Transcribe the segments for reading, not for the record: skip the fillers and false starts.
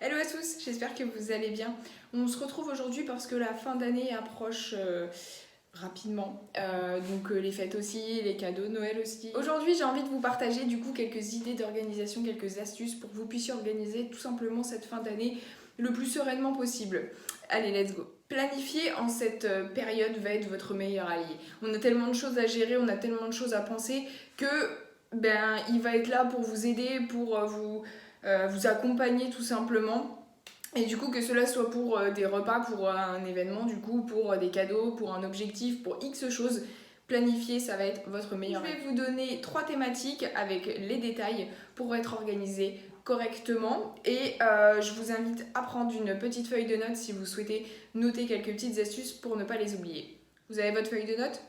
Hello à tous, j'espère que vous allez bien. On se retrouve aujourd'hui parce que la fin d'année approche rapidement. Les fêtes aussi, les cadeaux, Noël aussi. Aujourd'hui, j'ai envie de vous partager du coup quelques idées d'organisation, quelques astuces pour que vous puissiez organiser tout simplement cette fin d'année le plus sereinement possible. Allez, let's go. Planifier en cette période va être votre meilleur allié. On a tellement de choses à gérer, on a tellement de choses à penser que il va être là pour vous aider, pour vous accompagner tout simplement. Et du coup, que cela soit pour des repas, pour un événement, du coup, pour des cadeaux, pour un objectif, pour X choses, planifier, ça va être votre meilleur. Je vais vous donner 3 thématiques avec les détails pour être organisé correctement. Et je vous invite à prendre une petite feuille de notes si vous souhaitez noter quelques petites astuces pour ne pas les oublier. Vous avez votre feuille de notes?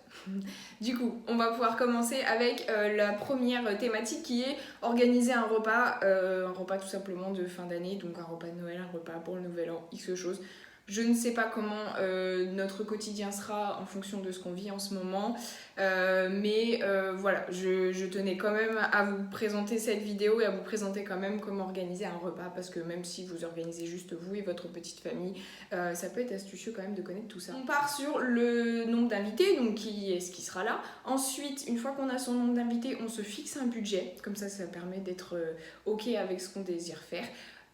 Du coup, on va pouvoir commencer avec la première thématique qui est organiser un repas tout simplement de fin d'année, donc un repas de Noël, un repas pour le Nouvel An, X choses. Je ne sais pas comment notre quotidien sera en fonction de ce qu'on vit en ce moment, voilà, je tenais quand même à vous présenter cette vidéo et à vous présenter quand même comment organiser un repas, parce que même si vous organisez juste vous et votre petite famille, ça peut être astucieux quand même de connaître tout ça. On part sur le nombre d'invités, donc qui est-ce qui sera là. Ensuite, une fois qu'on a son nombre d'invités, on se fixe un budget, comme ça permet d'être ok avec ce qu'on désire faire.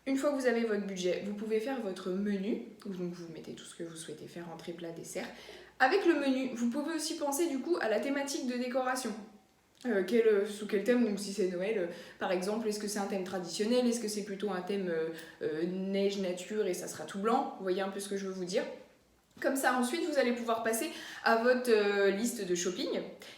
Une fois que vous avez votre budget, vous pouvez faire votre menu, donc vous mettez tout ce que vous souhaitez faire, entrée, plat, dessert. Avec le menu, vous pouvez aussi penser du coup à la thématique de décoration. Sous quel thème, donc si c'est Noël par exemple, est-ce que c'est un thème traditionnel, est-ce que c'est plutôt un thème neige, nature et ça sera tout blanc, vous voyez un peu ce que je veux vous dire. Comme ça, ensuite, vous allez pouvoir passer à votre liste de shopping.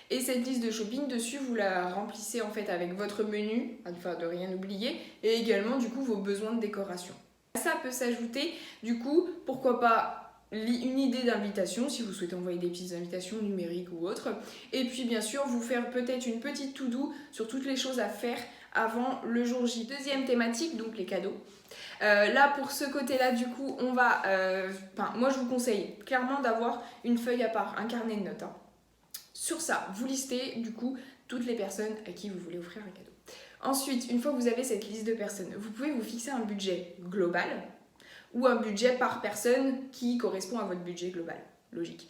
Et cette liste de shopping, dessus, vous la remplissez en fait avec votre menu, afin de rien oublier, et également, du coup, vos besoins de décoration. Ça peut s'ajouter, du coup, pourquoi pas une idée d'invitation, si vous souhaitez envoyer des petites invitations numériques ou autres. Et puis, bien sûr, vous faire peut-être une petite to-do sur toutes les choses à faire avant le jour J. Deuxième thématique, donc les cadeaux. Là, pour ce côté-là, du coup, on va... moi, je vous conseille clairement d'avoir une feuille à part, un carnet de notes. Sur ça, vous listez, du coup, toutes les personnes à qui vous voulez offrir un cadeau. Ensuite, une fois que vous avez cette liste de personnes, vous pouvez vous fixer un budget global ou un budget par personne qui correspond à votre budget global. Logique.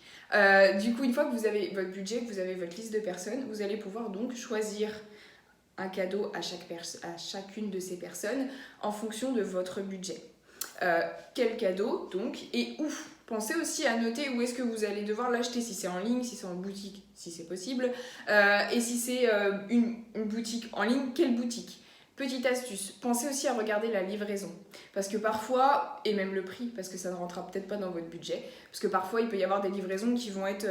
Du coup, une fois que vous avez votre budget, que vous avez votre liste de personnes, vous allez pouvoir donc choisir un cadeau à chacune de ces personnes en fonction de votre budget. Quel cadeau donc et où? Pensez aussi à noter où est-ce que vous allez devoir l'acheter, si c'est en ligne, si c'est en boutique, si c'est possible, et si c'est une boutique en ligne, quelle boutique? Petite astuce, pensez aussi à regarder la livraison, parce que parfois, et même le prix, parce que ça ne rentrera peut-être pas dans votre budget, parce que parfois il peut y avoir des livraisons qui vont être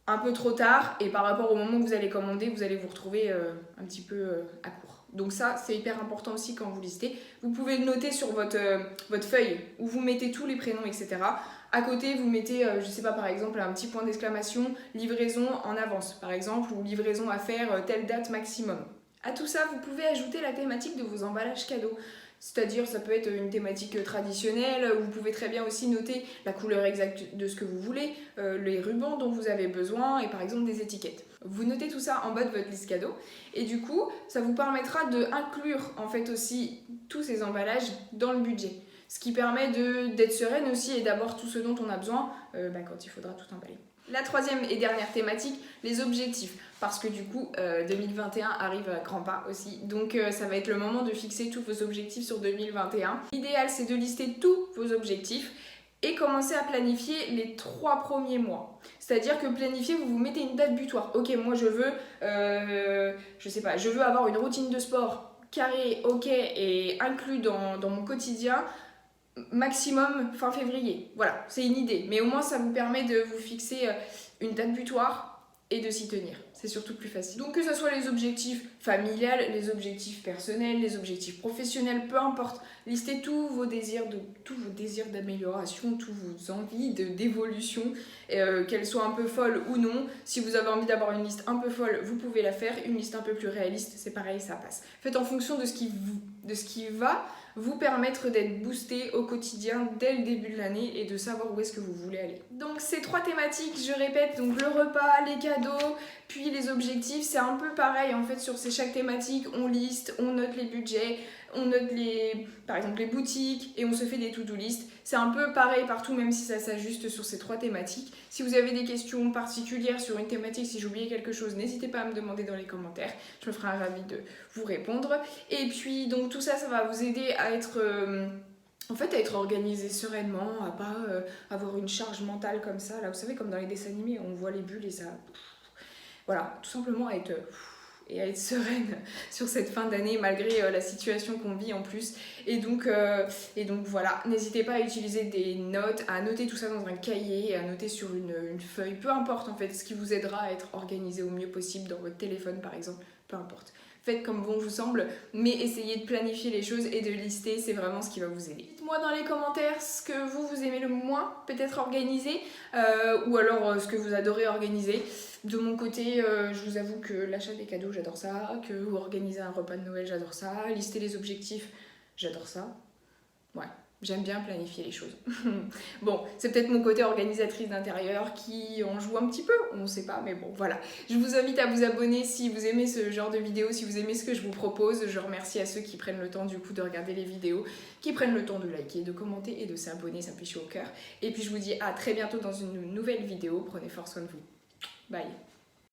un peu trop tard, et par rapport au moment où vous allez commander, vous allez vous retrouver un petit peu à court. Donc ça, c'est hyper important aussi quand vous listez. Vous pouvez le noter sur votre feuille où vous mettez tous les prénoms, etc. À côté, vous mettez, je sais pas, par exemple, un petit point d'exclamation, livraison en avance, par exemple, ou livraison à faire telle date maximum. À tout ça, vous pouvez ajouter la thématique de vos emballages cadeaux. C'est-à-dire, ça peut être une thématique traditionnelle, vous pouvez très bien aussi noter la couleur exacte de ce que vous voulez, les rubans dont vous avez besoin et par exemple des étiquettes. Vous notez tout ça en bas de votre liste cadeau et du coup, ça vous permettra d'inclure en fait aussi tous ces emballages dans le budget. Ce qui permet d'être sereine aussi et d'avoir tout ce dont on a besoin quand il faudra tout emballer. La troisième et dernière thématique, les objectifs. Parce que du coup, 2021 arrive à grands pas aussi. Donc ça va être le moment de fixer tous vos objectifs sur 2021. L'idéal, c'est de lister tous vos objectifs et commencer à planifier les 3 premiers mois. C'est-à-dire que planifier, vous vous mettez une date butoir. Ok, moi je veux, je veux avoir une routine de sport carrée, ok, et inclus dans mon quotidien. Maximum fin février. Voilà, c'est une idée. Mais au moins, ça vous permet de vous fixer une date butoir et de s'y tenir. C'est surtout plus facile. Donc que ce soit les objectifs familiales, les objectifs personnels, les objectifs professionnels, peu importe. Listez tous vos désirs d'amélioration, toutes vos envies d'évolution, qu'elles soient un peu folles ou non. Si vous avez envie d'avoir une liste un peu folle, vous pouvez la faire. Une liste un peu plus réaliste, c'est pareil, ça passe. Faites en fonction de ce qui va vous permettre d'être boosté au quotidien dès le début de l'année et de savoir où est-ce que vous voulez aller. Donc ces 3 thématiques, je répète, donc le repas, les cadeaux, puis les objectifs, c'est un peu pareil en fait sur chaque thématique, on liste, on note les budgets, on note par exemple les boutiques et on se fait des to-do list. C'est un peu pareil partout, même si ça s'ajuste sur ces 3 thématiques. Si vous avez des questions particulières sur une thématique, si j'ai oublié quelque chose, n'hésitez pas à me demander dans les commentaires. Je me ferai ravie de vous répondre. Et puis donc tout ça, ça va vous aider à être... En fait, à être organisé sereinement, à pas avoir une charge mentale comme ça. Là, vous savez, comme dans les dessins animés, on voit les bulles et ça... Voilà, tout simplement à être sereine sur cette fin d'année malgré la situation qu'on vit en plus. Et donc voilà, n'hésitez pas à utiliser des notes, à noter tout ça dans un cahier, à noter sur une feuille, peu importe en fait, ce qui vous aidera à être organisé au mieux possible dans votre téléphone par exemple, peu importe. Faites comme bon vous semble, mais essayez de planifier les choses et de lister, c'est vraiment ce qui va vous aider. Dites-moi dans les commentaires ce que vous aimez le moins, peut-être organiser, ou alors ce que vous adorez organiser. De mon côté, je vous avoue que l'achat des cadeaux, j'adore ça, que organiser un repas de Noël, j'adore ça, lister les objectifs, j'adore ça. Ouais. J'aime bien planifier les choses. Bon, c'est peut-être mon côté organisatrice d'intérieur qui en joue un petit peu, on ne sait pas, mais bon, voilà. Je vous invite à vous abonner si vous aimez ce genre de vidéos, si vous aimez ce que je vous propose. Je remercie à ceux qui prennent le temps du coup de regarder les vidéos, qui prennent le temps de liker, de commenter et de s'abonner, ça me fait chaud au cœur. Et puis je vous dis à très bientôt dans une nouvelle vidéo. Prenez fort soin de vous. Bye.